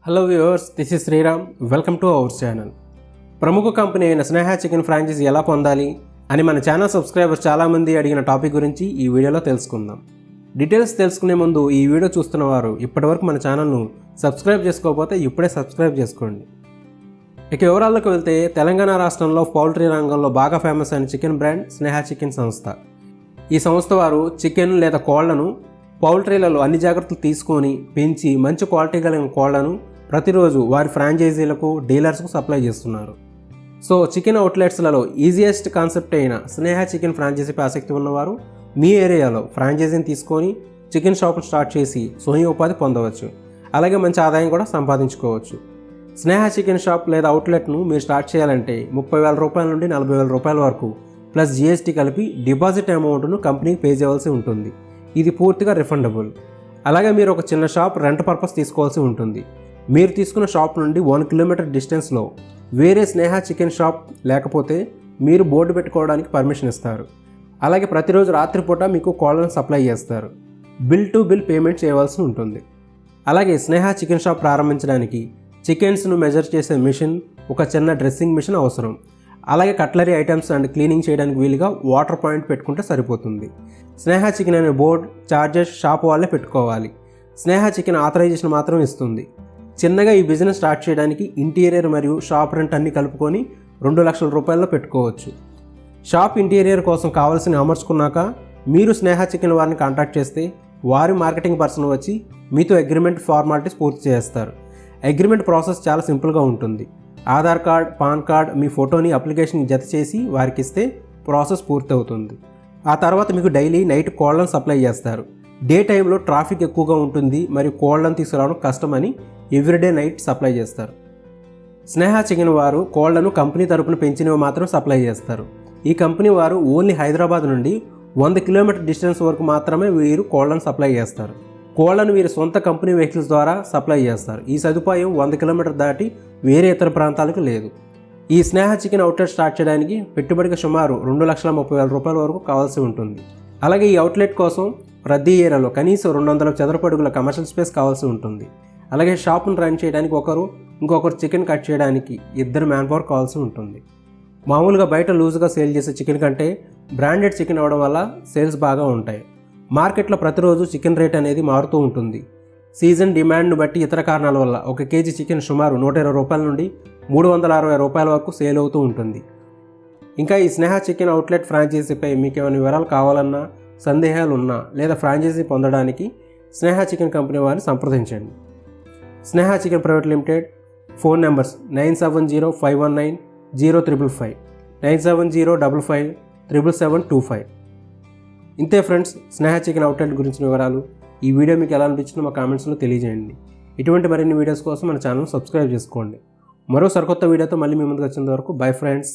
Hello viewers, this is Sriram. Welcome to our channel. ప్రముఖ company అయిన Sneha chicken franchise ఎలా పొందాలి అని మన ఛానల్ సబ్స్క్రైబర్స్ చాలామంది అడిగిన టాపిక్ గురించి ఈ వీడియోలో తెలుసుకుందాం. డీటెయిల్స్ తెలుసుకునే ముందు ఈ వీడియో చూస్తున్న వారు ఇప్పటివరకు మన ఛానల్ను సబ్స్క్రైబ్ చేసుకోకపోతే ఇప్పుడే సబ్స్క్రైబ్ చేసుకోండి. ఇక వివరాల్లోకి వెళ్తే, తెలంగాణ రాష్ట్రంలో పౌల్ట్రీ రంగంలో బాగా ఫేమస్ అయిన చికెన్ బ్రాండ్ స్నేహ చికెన్ సంస్థ. ఈ సంస్థ వారు చికెన్ లేదా కోళ్లను పౌల్ట్రీలలో అన్ని జాగ్రత్తలు తీసుకొని పెంచి మంచి క్వాలిటీ కలిగిన కోళ్లను ప్రతిరోజు వారి ఫ్రాంచైజీలకు డీలర్స్కు సప్లై చేస్తున్నారు. సో చికెన్ అవుట్లెట్స్లలో ఈజియెస్ట్ కాన్సెప్ట్ అయిన స్నేహ చికెన్ ఫ్రాంచైజీపై ఆసక్తి ఉన్నవారు మీ ఏరియాలో ఫ్రాంచైజీని తీసుకొని చికెన్ షాప్ను స్టార్ట్ చేసి స్వయం ఉపాధి పొందవచ్చు. అలాగే మంచి ఆదాయం కూడా సంపాదించుకోవచ్చు. స్నేహ చికెన్ షాప్ లేదా అవుట్లెట్ను మీరు స్టార్ట్ చేయాలంటే 30,000 రూపాయల నుండి 40,000 రూపాయల వరకు ప్లస్ జీఎస్టీ కలిపి డిపాజిట్ అమౌంట్ను కంపెనీకి పే చేయవలసి ఉంటుంది. ఇది పూర్తిగా రిఫండబుల్. అలాగే మీరు ఒక చిన్న షాప్ రెంట్ పర్పస్ తీసుకోవాల్సి ఉంటుంది. మీరు తీసుకున్న షాప్ నుండి 1 కిలోమీటర్ డిస్టెన్స్లో వేరే స్నేహ చికెన్ షాప్ లేకపోతే మీరు బోర్డు పెట్టుకోవడానికి పర్మిషన్ ఇస్తారు. అలాగే ప్రతిరోజు రాత్రిపూట మీకు కోళ్లను సప్లై చేస్తారు. బిల్ టు బిల్ పేమెంట్ చేయవలసి ఉంటుంది. అలాగే స్నేహ చికెన్ షాప్ ప్రారంభించడానికి చికెన్స్ను మెజర్ చేసే మిషన్, ఒక చిన్న డ్రెస్సింగ్ మిషన్ అవసరం. అలాగే కట్లరీ ఐటమ్స్ అండ్ క్లీనింగ్ చేయడానికి వీలుగా వాటర్ పాయింట్ పెట్టుకుంటే సరిపోతుంది. స్నేహ చికెన్ అనే బోర్డ్, చార్జెస్ షాప్ వాళ్ళే పెట్టుకోవాలి. స్నేహ చికెన్ ఆథరైజేషన్ మాత్రం ఇస్తుంది. చిన్నగా ఈ బిజినెస్ స్టార్ట్ చేయడానికి ఇంటీరియర్ మరియు షాప్ రెంట్ అన్ని కలుపుకొని 2 లక్షల రూపాయల్లో పెట్టుకోవచ్చు. షాప్ ఇంటీరియర్ కోసం కావాల్సిన అమర్చుకున్నాక మీరు స్నేహ చికెన్ వారిని కాంటాక్ట్ చేస్తే వారి మార్కెటింగ్ పర్సన్ వచ్చి మీతో అగ్రిమెంట్ ఫార్మాలిటీస్ పూర్తి చేస్తారు. అగ్రిమెంట్ ప్రాసెస్ చాలా సింపుల్గా ఉంటుంది. ఆధార్ కార్డ్, పాన్ కార్డ్, మీ ఫోటోని అప్లికేషన్ జత చేసి వారికి ఇస్తే ప్రాసెస్ పూర్తి అవుతుంది. ఆ తర్వాత మీకు డైలీ నైట్ కోళ్లను సప్లై చేస్తారు. డే టైంలో ట్రాఫిక్ ఎక్కువగా ఉంటుంది మరియు కోళ్లను తీసుకురావడం కష్టమని ఎవ్రీడే నైట్ సప్లై చేస్తారు. స్నేహ చికెన్ వారు కోళ్లను కంపెనీ తరపున పెంచినవి మాత్రం సప్లై చేస్తారు. ఈ కంపెనీ వారు ఓన్లీ హైదరాబాద్ నుండి 100 కిలోమీటర్ డిస్టెన్స్ వరకు మాత్రమే వీరు కోళ్లను సప్లై చేస్తారు. కోళ్లను వీరు సొంత కంపెనీ వెహికల్స్ ద్వారా సప్లై చేస్తారు. ఈ సదుపాయం 100 కిలోమీటర్ దాటి వేరే ఇతర ప్రాంతాలకు లేదు. ఈ స్నేహ చికెన్ అవుట్లెట్ స్టార్ట్ చేయడానికి పెట్టుబడికి సుమారు 2,30,000 రూపాయల వరకు కావాల్సి ఉంటుంది. అలాగే ఈ అవుట్లెట్ కోసం ప్రతి ఏరియాలో కనీసం 200 చదరపు అడుగుల కమర్షియల్ స్పేస్ కావాల్సి ఉంటుంది. అలాగే షాప్ను రన్ చేయడానికి ఇంకొకరు చికెన్ కట్ చేయడానికి 2 మ్యాన్ పవర్ కావాల్సి ఉంటుంది. మామూలుగా బయట లూజ్గా సేల్ చేసే చికెన్ కంటే బ్రాండెడ్ చికెన్ అవ్వడం వల్ల సేల్స్ బాగా ఉంటాయి. మార్కెట్లో ప్రతిరోజు చికెన్ రేట్ అనేది మారుతూ ఉంటుంది. సీజన్ డిమాండ్ను బట్టి ఇతర కారణాల వల్ల 1 కేజీ చికెన్ సుమారు 120 రూపాయల నుండి 360 రూపాయల వరకు సేల్ అవుతూ ఉంటుంది. ఇంకా ఈ స్నేహ చికెన్ అవుట్లెట్ ఫ్రాంచైజీపై మీకు ఏమైనా వివరాలు కావాలన్నా, సందేహాలు ఉన్నా లేదా ఫ్రాంచైజీ పొందడానికి స్నేహ చికెన్ కంపెనీ వారిని సంప్రదించండి. Sneha chicken private limited. Phone numbers 9705190555, 9705557725. ఇంతే ఫ్రెండ్స్, స్నేహ చికెన్ అవుట్లెట్ గురించిన వివరాలు. ఈ వీడియో మీకు ఎలా అనిపించిందో మా కామెంట్స్లో తెలియజేయండి. ఇటువంటి మరిన్ని వీడియోస్ కోసం మన ఛానల్ సబ్స్క్రైబ్ చేసుకోండి. మరో సరికొత్త వీడియోతో మళ్ళీ మీ ముందుకు వచ్చేంత వరకు బై ఫ్రెండ్స్.